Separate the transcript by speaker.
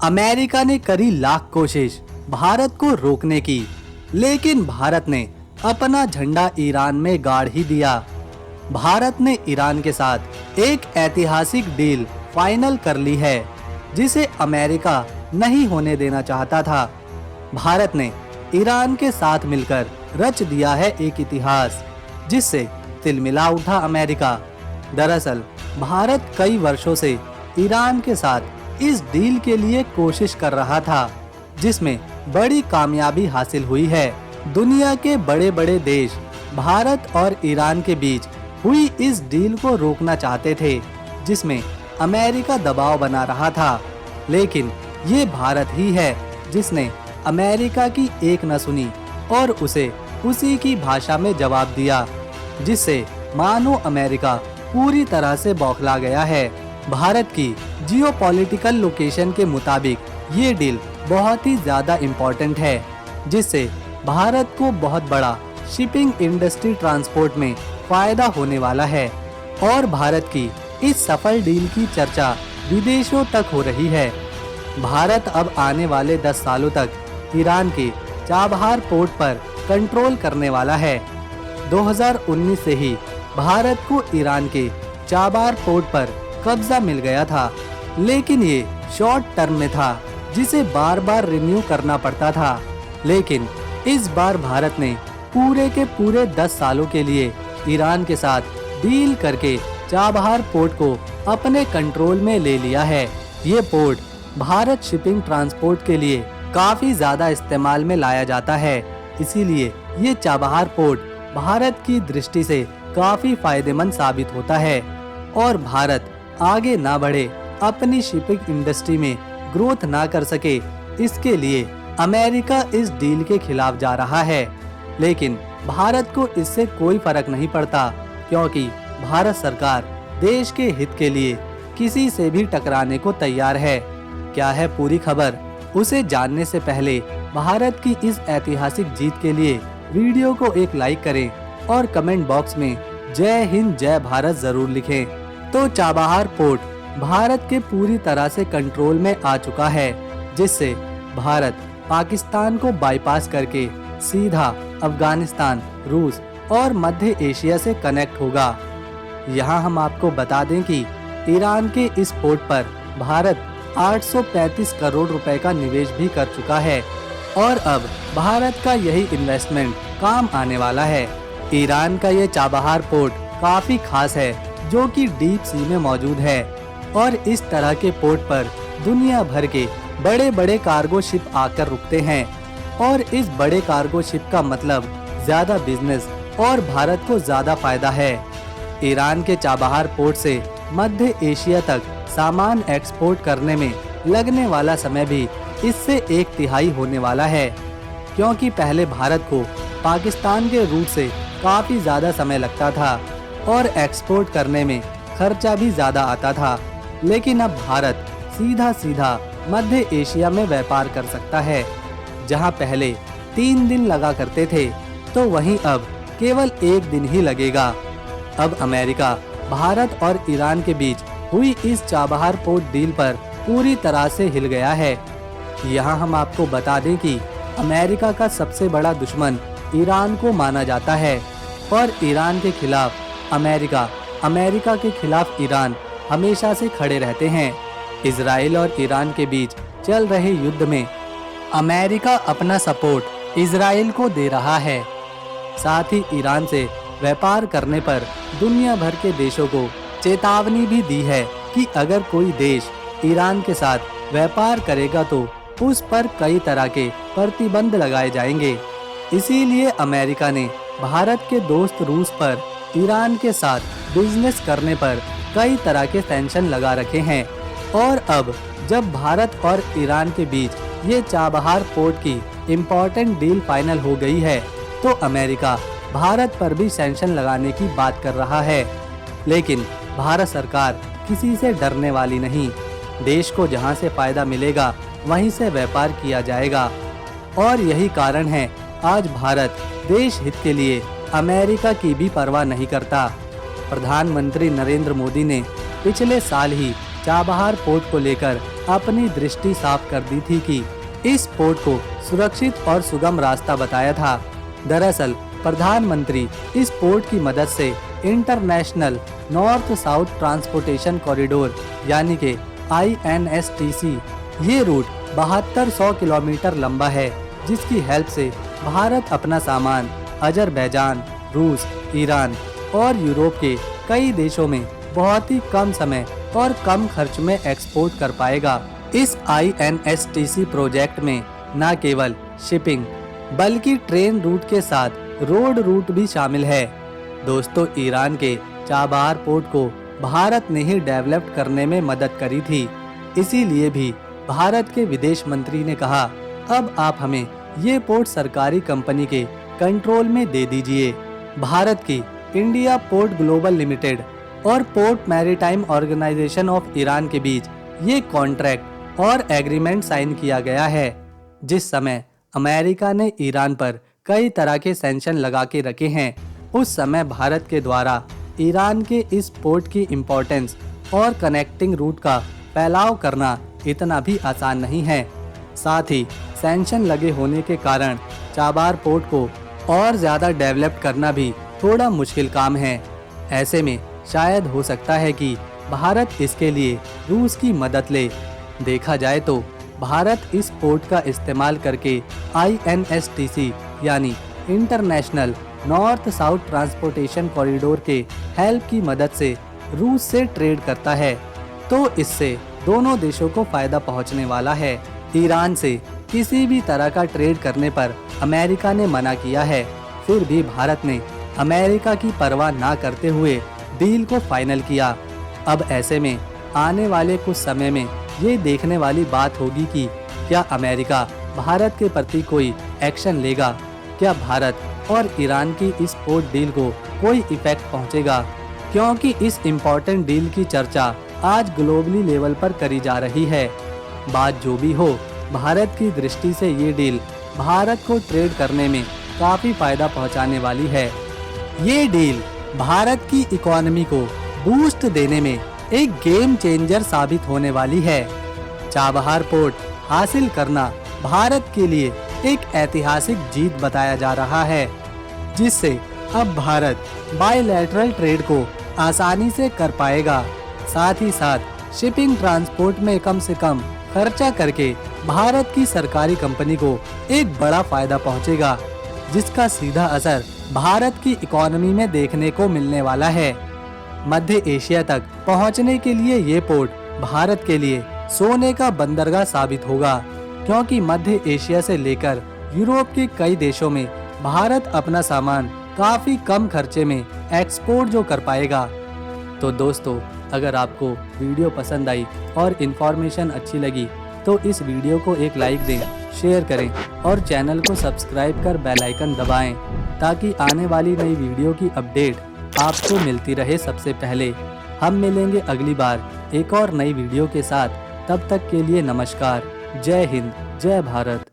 Speaker 1: America ने करी लाख कोशिश भारत को रोकने की, लेकिन भारत ने अपना झंडा ईरान में गाड़ ही दिया। भारत ने ईरान के साथ एक ऐतिहासिक डील फाइनल कर ली है, जिसे अमेरिका नहीं होने देना चाहता था। भारत ने ईरान के साथ मिलकर रच दिया है एक इतिहास, जिससे तिलमिला उठा अमेरिका। दरअसल भारत कई वर्षों से ईरान के साथ इस डील के लिए कोशिश कर रहा था, जिसमें बड़ी कामयाबी हासिल हुई है। दुनिया के बड़े बड़े देश भारत और ईरान के बीच हुई इस डील को रोकना चाहते थे, जिसमें अमेरिका दबाव बना रहा था। लेकिन ये भारत ही है जिसने अमेरिका की एक न सुनी और उसे उसी की भाषा में जवाब दिया, जिससे मानो अमेरिका पूरी तरह से बौखला गया है। भारत की जियोपॉलिटिकल लोकेशन के मुताबिक ये डील बहुत ही ज्यादा इम्पोर्टेंट है, जिससे भारत को बहुत बड़ा शिपिंग इंडस्ट्री ट्रांसपोर्ट में फायदा होने वाला है। और भारत की इस सफल डील की चर्चा विदेशों तक हो रही है। भारत अब आने वाले 10 सालों तक ईरान के चाबहार पोर्ट पर कंट्रोल करने वाला है। 2019 से ही भारत को ईरान के चाबहार पोर्ट पर कब्जा मिल गया था, लेकिन ये शॉर्ट टर्म में था, जिसे बार बार रिन्यू करना पड़ता था। लेकिन इस बार भारत ने पूरे के पूरे 10 सालों के लिए ईरान के साथ डील करके चाबहार पोर्ट को अपने कंट्रोल में ले लिया है। ये पोर्ट भारत शिपिंग ट्रांसपोर्ट के लिए काफी ज्यादा इस्तेमाल में लाया जाता है, इसीलिए ये चाबहार पोर्ट भारत की दृष्टि से काफी फायदेमंद साबित होता है। और भारत आगे ना बढ़े, अपनी शिपिंग इंडस्ट्री में ग्रोथ ना कर सके, इसके लिए अमेरिका इस डील के खिलाफ जा रहा है। लेकिन भारत को इससे कोई फर्क नहीं पड़ता, क्योंकि भारत सरकार देश के हित के लिए किसी से भी टकराने को तैयार है। क्या है पूरी खबर, उसे जानने से पहले भारत की इस ऐतिहासिक जीत के लिए वीडियो को एक लाइक करें और कमेंट बॉक्स में जय हिंद जय भारत जरूर लिखें। तो चाबहार पोर्ट भारत के पूरी तरह से कंट्रोल में आ चुका है, जिससे भारत पाकिस्तान को बाईपास करके सीधा अफगानिस्तान, रूस और मध्य एशिया से कनेक्ट होगा। यहाँ हम आपको बता दें कि ईरान के इस पोर्ट पर भारत 835 करोड़ रुपए का निवेश भी कर चुका है और अब भारत का यही इन्वेस्टमेंट काम आने वाला है। ईरान का ये चाबहार पोर्ट काफी खास है, जो कि डीप सी में मौजूद है और इस तरह के पोर्ट पर दुनिया भर के बड़े बड़े कार्गो शिप आकर रुकते हैं। और इस बड़े कार्गो शिप का मतलब ज्यादा बिजनेस और भारत को ज्यादा फायदा है। ईरान के चाबहार पोर्ट से मध्य एशिया तक सामान एक्सपोर्ट करने में लगने वाला समय भी इससे 1/3 होने वाला है, क्योंकि पहले भारत को पाकिस्तान के रूट से काफी ज्यादा समय लगता था और एक्सपोर्ट करने में खर्चा भी ज्यादा आता था। लेकिन अब भारत सीधा सीधा मध्य एशिया में व्यापार कर सकता है। जहां पहले 3 दिन लगा करते थे, तो वहीं अब केवल 1 दिन ही लगेगा। अब अमेरिका भारत और ईरान के बीच हुई इस चाबहार पोर्ट डील पर पूरी तरह से हिल गया है। यहाँ हम आपको बता दें कि अमेरिका का सबसे बड़ा दुश्मन ईरान को माना जाता है और ईरान के खिलाफ अमेरिका के खिलाफ ईरान हमेशा से खड़े रहते हैं। इजराइल और ईरान के बीच चल रहे युद्ध में अमेरिका अपना सपोर्ट इजराइल को दे रहा है। साथ ही ईरान से व्यापार करने पर दुनिया भर के देशों को चेतावनी भी दी है कि अगर कोई देश ईरान के साथ व्यापार करेगा तो उस पर कई तरह के प्रतिबंध लगाए जाएंगे। इसीलिए अमेरिका ने भारत के दोस्त रूस पर ईरान के साथ बिजनेस करने पर कई तरह के सैंक्शन लगा रखे हैं। और अब जब भारत और ईरान के बीच ये चाबहार पोर्ट की इम्पोर्टेंट डील फाइनल हो गई है, तो अमेरिका भारत पर भी सैंक्शन लगाने की बात कर रहा है। लेकिन भारत सरकार किसी से डरने वाली नहीं। देश को जहां से फायदा मिलेगा वहीं से व्यापार किया जाएगा। और यही कारण है आज भारत देश हित के लिए अमेरिका की भी परवाह नहीं करता। प्रधानमंत्री नरेंद्र मोदी ने पिछले साल ही चाबहार पोर्ट को लेकर अपनी दृष्टि साफ कर दी थी कि इस पोर्ट को सुरक्षित और सुगम रास्ता बताया था। दरअसल प्रधानमंत्री इस पोर्ट की मदद से international north south transportation corridor यानी कि INSTC ये रूट 7200 किलोमीटर लंबा है, जिसकी हेल्प से भारत अपना सामान अजरबैजान, रूस, ईरान और यूरोप के कई देशों में बहुत ही कम समय और कम खर्च में एक्सपोर्ट कर पाएगा। इस INSTC प्रोजेक्ट में न केवल शिपिंग बल्कि ट्रेन रूट के साथ रोड रूट भी शामिल है। दोस्तों, ईरान के चाबहार पोर्ट को भारत ने ही डेवलप करने में मदद करी थी। इसीलिए भी भारत के विदेश मंत्री ने कहा, अब आप हमें ये पोर्ट सरकारी कंपनी के कंट्रोल में दे दीजिए। भारत की इंडिया पोर्ट ग्लोबल लिमिटेड और port maritime organization of Iran के बीच ये कॉन्ट्रैक्ट और एग्रीमेंट साइन किया गया है। जिस समय अमेरिका ने ईरान पर कई तरह के सैंक्शन लगा के रखे हैं, उस समय भारत के द्वारा ईरान के इस पोर्ट की इम्पोर्टेंस और कनेक्टिंग रूट का फैलाव करना इतना भी आसान नहीं है। साथ ही सैंक्शन लगे होने के कारण चाबहार पोर्ट को और ज़्यादा डेवलप करना भी थोड़ा मुश्किल काम है। ऐसे में शायद हो सकता है कि भारत इसके लिए रूस की मदद ले। देखा जाए तो भारत इस पोर्ट का इस्तेमाल करके INSTC यानी international north south transportation corridor के हेल्प की मदद से रूस से ट्रेड करता है, तो इससे दोनों देशों को फायदा पहुंचने वाला है। ईरान से किसी भी तरह का ट्रेड करने पर अमेरिका ने मना किया है, फिर भी भारत ने अमेरिका की परवाह ना करते हुए डील को फाइनल किया। अब ऐसे में आने वाले कुछ समय में ये देखने वाली बात होगी कि क्या अमेरिका भारत के प्रति कोई एक्शन लेगा, क्या भारत और ईरान की इस पोर्ट डील को कोई इफेक्ट पहुंचेगा, क्योंकि इस इम्पोर्टेंट डील की चर्चा आज ग्लोबली लेवल पर करी जा रही है। बात जो भी हो, भारत की दृष्टि से ये डील भारत को ट्रेड करने में काफी फायदा पहुंचाने वाली है। ये डील भारत की इकोनॉमी को बूस्ट देने में एक गेम चेंजर साबित होने वाली है। चाबहार पोर्ट हासिल करना भारत के लिए एक ऐतिहासिक जीत बताया जा रहा है, जिससे अब भारत बायलैटरल ट्रेड को आसानी से कर पाएगा। साथ ही साथ शिपिंग ट्रांसपोर्ट में कम से कम खर्चा करके भारत की सरकारी कंपनी को एक बड़ा फायदा पहुंचेगा, जिसका सीधा असर भारत की इकोनॉमी में देखने को मिलने वाला है। मध्य एशिया तक पहुंचने के लिए ये पोर्ट भारत के लिए सोने का बंदरगाह साबित होगा, क्योंकि मध्य एशिया से लेकर यूरोप के कई देशों में भारत अपना सामान काफी कम खर्चे में एक्सपोर्ट जो कर पाएगा। तो दोस्तों, अगर आपको वीडियो पसंद आई और इन्फॉर्मेशन अच्छी लगी तो इस वीडियो को एक लाइक दें, शेयर करें और चैनल को सब्सक्राइब कर बेल आइकन दबाएं, ताकि आने वाली नई वीडियो की अपडेट आपको मिलती रहे सबसे पहले। हम मिलेंगे अगली बार एक और नई वीडियो के साथ। तब तक के लिए नमस्कार। जय हिंद, जय भारत।